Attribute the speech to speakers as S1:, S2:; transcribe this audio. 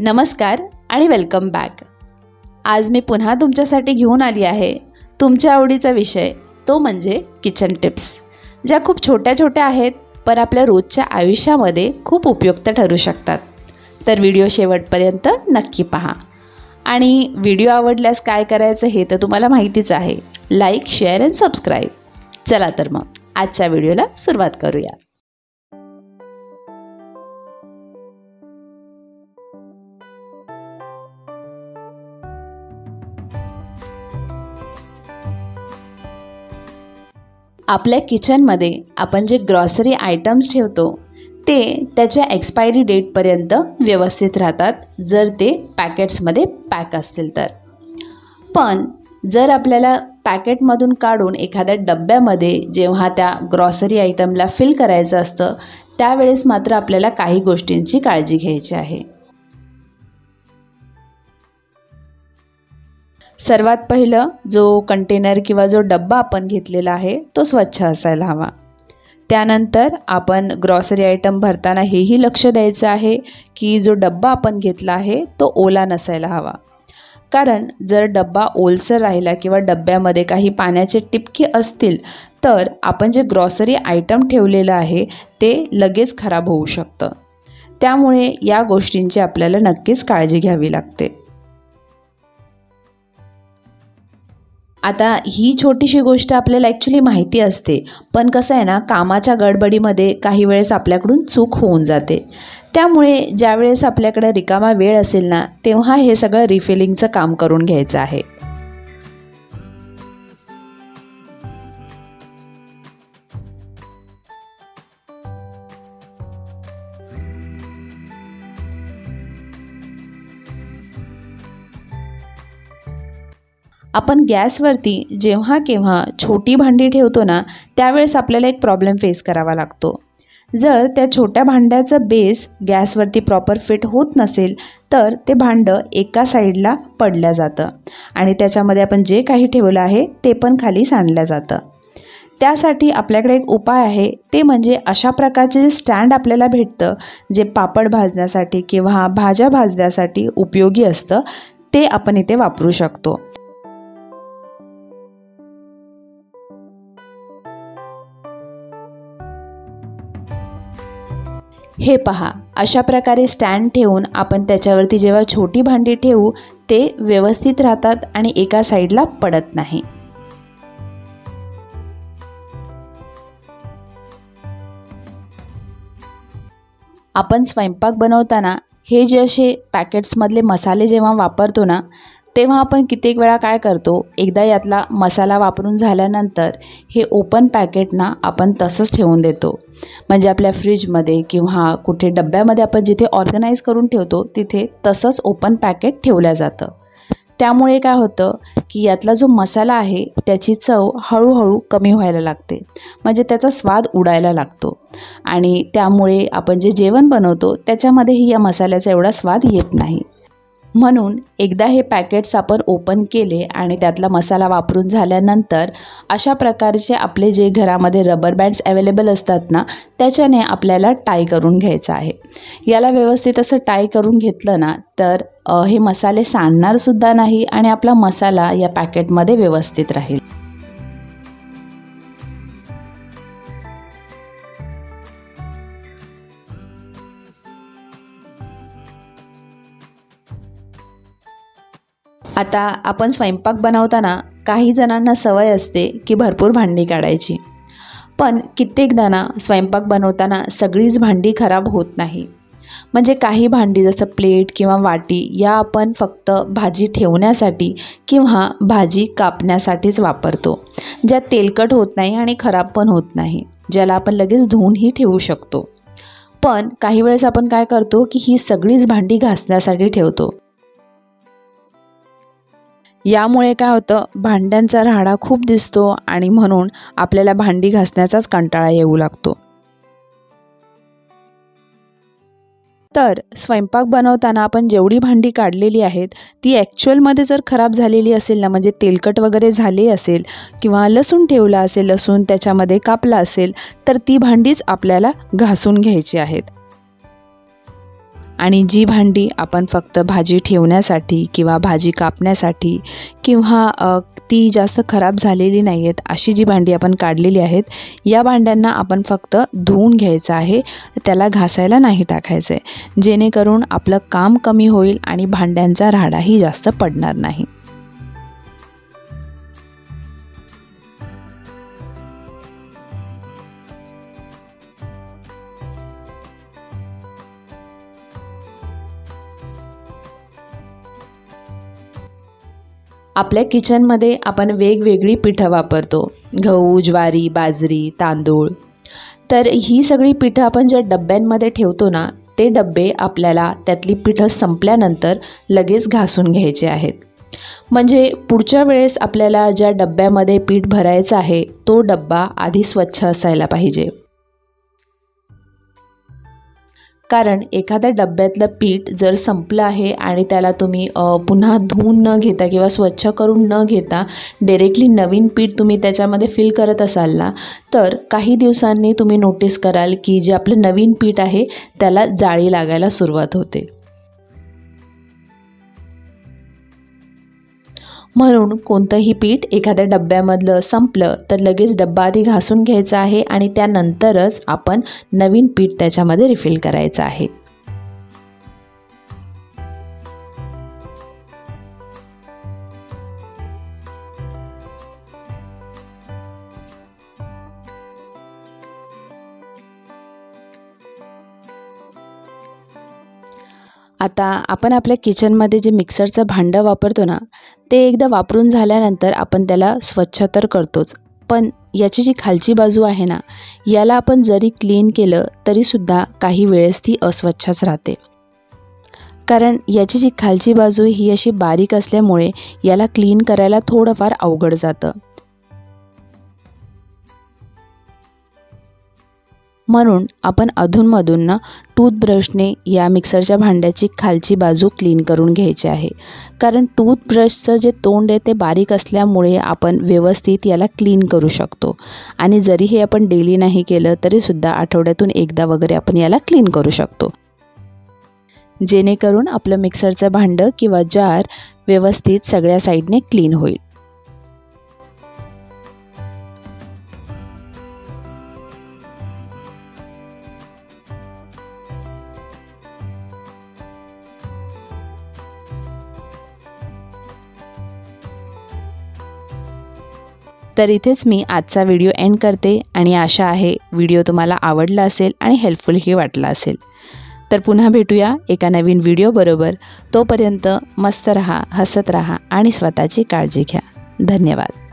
S1: नमस्कार आणि welcome back. आज मी पुन्हा तुमच्यासाठी घेऊन आली आहे तुमच्या आवडीचा विषय, तो म्हणजे किचन टिप्स, ज्या खूप छोट्या छोट्या आहेत पण आपल्या रोजच्या आयुष्यामध्ये खूप उपयुक्त ठरू शकतात। तर व्हिडिओ शेवटपर्यंत नक्की पहा आणि व्हिडिओ आवडल्यास काय करायचं हे तर तुम्हाला माहितीच आहे, लाईक, शेअर आणि सबस्क्राईब। चला तर मग आजच्या व्हिडिओला सुरुवात करूया। आपल्या किचनमध्ये आपण जे ग्रॉसरी आयटम्स ठेवतो ते त्याच्या एक्सपायरी डेटपर्यंत व्यवस्थित राहतात, जर ते पॅकेट्समध्ये पॅक असतील तर। पण जर आपल्याला पॅकेटमधून काढून एखाद्या डब्यामध्ये जेव्हा त्या ग्रॉसरी आयटमला फिल करायचं असतं, त्यावेळेस मात्र आपल्याला काही गोष्टींची काळजी घ्यायची आहे। सर्वात पहिलं, जो कंटेनर किंवा जो डब्बा आपण घेतलेला आहे तो स्वच्छ असायला हवा। त्यानंतर आपण ग्रॉसरी आयटम भरताना हेही लक्ष द्यायचं आहे की जो डब्बा आपण घेतला आहे तो ओला नसायला हवा, कारण जर डब्बा ओलसर राहिला किंवा डब्यामध्ये काही पाण्याचे टिपके असतील तर आपण जे ग्रॉसरी आयटम ठेवलेलं आहे ते लगेच खराब होऊ शकतं। त्यामुळे या गोष्टींची आपल्याला नक्कीच काळजी घ्यावी लागते। आता ही छोटीशी गोष्ट आपल्याला ॲक्च्युली माहिती असते, पण कसं आहे ना, कामाच्या गडबडीमध्ये काही वेळेस आपल्याकडून चूक होऊन जाते। त्यामुळे ज्यावेळेस आपल्याकडे रिकामा वेळ असेल ना, तेव्हा हे सगळं रिफिलिंगचं काम करून घ्यायचं आहे। आपण गॅसवरती जेव्हा केव्हा छोटी भांडी ठेवतो ना, त्यावेळेस आपल्याला एक प्रॉब्लेम फेस करावा लागतो। जर त्या छोट्या भांड्याचा बेस गॅसवरती प्रॉपर फिट होत नसेल तर ते भांडं एका साईडला पडलं जातं आणि त्याच्यामध्ये आपण जे काही ठेवलं आहे ते पण खाली सांडलं जातं। त्यासाठी आपल्याकडे एक उपाय आहे, ते म्हणजे अशा प्रकारचे जे स्टँड आपल्याला भेटतं, जे पापड भाजण्यासाठी किंवा भाज्या भाजण्यासाठी उपयोगी असतं, ते आपण इथे वापरू शकतो। हे पहा, अशा प्रकारे स्टँड ठेवून आपण त्याच्यावरती जेव्हा छोटी भांडी ठेवू ते व्यवस्थित राहतात आणि एका साईडला पडत नाही। आपण स्वयंपाक बनवताना हे जे असे पॅकेट्समधले मसाले जेव्हा वापरतो ना, तेव्हा आपण कित्येक वेळा काय करतो, एकदा यातला मसाला वापरून झाल्यानंतर हे ओपन पॅकेट ना आपण तसंच ठेवून देतो। म्हणजे आपल्या फ्रीजमध्ये किंवा कुठे डब्यामध्ये आपण जिथे ऑर्गनाईज करून ठेवतो तिथे तसंच ओपन पॅकेट ठेवलं जातं। त्यामुळे काय होतं की यातला जो मसाला आहे त्याची चव हळूहळू कमी व्हायला लागते, म्हणजे त्याचा स्वाद उडायला लागतो आणि त्यामुळे आपण जे जेवण बनवतो त्याच्यामध्येही या मसाल्याचा एवढा स्वाद येत नाही। म्हणून एकदा हे पॅकेट्स आपण ओपन केले आणि त्यातला मसाला वापरून झाल्यानंतर अशा प्रकारचे आपले जे घरामध्ये रबर बँड्स अवेलेबल असतात ना, त्याच्याने आपल्याला टाय करून घ्यायचं आहे। याला व्यवस्थित असं टाय करून घेतलं ना तर हे मसाले सांडणारसुद्धा नाही आणि आपला मसाला या पॅकेटमध्ये व्यवस्थित राहील। आता आपण स्वयंपाक बनवताना काही जणांना सवय असते की भरपूर भांडी काढायची, पण कित्येकदा ना स्वयंपाक बनवताना सगळीच भांडी खराब होत नाही। म्हणजे काही भांडी जसं प्लेट किंवा वाटी या आपण फक्त भाजी ठेवण्यासाठी किंवा भाजी कापण्यासाठीच वापरतो, ज्या तेलकट होत नाही आणि खराब पण होत नाही, ज्याला आपण लगेच धुवूनही ठेवू शकतो। पण काही वेळेस आपण काय करतो की ही सगळीच भांडी घासण्यासाठी ठेवतो। यामुळे काय होतं, भांड्यांचा राहाडा खूप दिसतो आणि म्हणून आपल्याला भांडी घासण्याचाच कंटाळा येऊ लागतो। तर स्वयंपाक बनवताना आपण जेवढी भांडी काढलेली आहेत ती ॲक्च्युअलमध्ये जर खराब झालेली असेल ना, म्हणजे तेलकट वगैरे झाले असेल किंवा लसूण ठेवला असेल, लसूण त्याच्यामध्ये कापला असेल, तर ती भांडीच आपल्याला घासून घ्यायची आहेत। आणि जी भांडी आपण फक्त भाजी ठेवण्यासाठी किंवा भाजी कापण्यासाठी किंवा ती जास्त खराब झालेली नाही आहेत अशी जी भांडी आपण काढलेली आहेत, या भांड्यांना आपण फक्त धुवून घ्यायचं आहे, त्याला घासायला नाही टाकायचं आहे, जेणेकरून आपलं काम कमी होईल आणि भांड्यांचा राडाही जास्त पडणार नाही. आपल्या किचनमध्ये आपण वेगवेगळी पिठं वापरतो, गहू, ज्वारी, बाजरी, तांदूळ. तर ही सगळी पिठं आपण ज्या डब्यांमध्ये ठेवतो ना, ते डब्बे आपल्याला त्यातली पिठं संपल्यानंतर लगेच घासून घ्यायचे आहेत. म्हणजे पुढच्या वेळेस आपल्याला ज्या डब्यामध्ये पीठ भरायचं आहे तो डब्बा आधी स्वच्छ असायला पाहिजे. कारण एखाद्या डब्यातलं पीठ जर संपलं आहे आणि त्याला तुम्ही पुन्हा धुवून न घेता किंवा स्वच्छ करून न घेता डायरेक्टली नवीन पीठ तुम्ही त्याच्यामध्ये फिल करत असाल ना, तर काही दिवसांनी तुम्ही नोटीस कराल की जे आपलं नवीन पीठ आहे त्याला जाळी लागायला सुरुवात होते. म्हणून कोणतंही पीठ एखाद्या डब्यामधलं संपलं तर लगेच डब्बा आधी घासून घ्यायचा आहे आणि त्यानंतरच आपण नवीन पीठ त्याच्यामध्ये रिफिल करायचं आहे. आता आपण आपल्या किचनमध्ये जे मिक्सरचं भांडं वापरतो ना, ते एकदा वापरून झाल्यानंतर आपण त्याला स्वच्छ तर करतोच, पण याची जी खालची बाजू आहे ना, याला आपण जरी क्लीन केलं तरीसुद्धा काही वेळेस ती अस्वच्छच राहते. कारण याची जी खालची बाजू ही अशी बारीक असल्यामुळे याला क्लीन करायला थोडंफार अवघड जातं. म्हणून आपण अधूनमधून ना टूथब्रशने या मिक्सरच्या भांड्याची खालची बाजू क्लीन करून घ्यायची आहे. कारण टूथब्रशचं जे तोंड आहे ते बारीक असल्यामुळे आपण व्यवस्थित याला क्लीन करू शकतो. आणि जरी हे आपण डेली नाही केलं तरीसुद्धा आठवड्यातून एकदा वगैरे आपण याला क्लीन करू शकतो, जेणेकरून आपलं मिक्सरचं भांडं किंवा जार व्यवस्थित सगळ्या साईडने क्लीन होईल. तर इथेच मी आजचा व्हिडिओ एंड करते आणि आशा आहे व्हिडिओ तुम्हाला आवडला असेल आणि हेल्पफुलही वाटला असेल. तर पुन्हा भेटूया एका नवीन व्हिडिओबरोबर. तोपर्यंत मस्त रहा, हसत रहा आणि स्वतःची काळजी घ्या. धन्यवाद.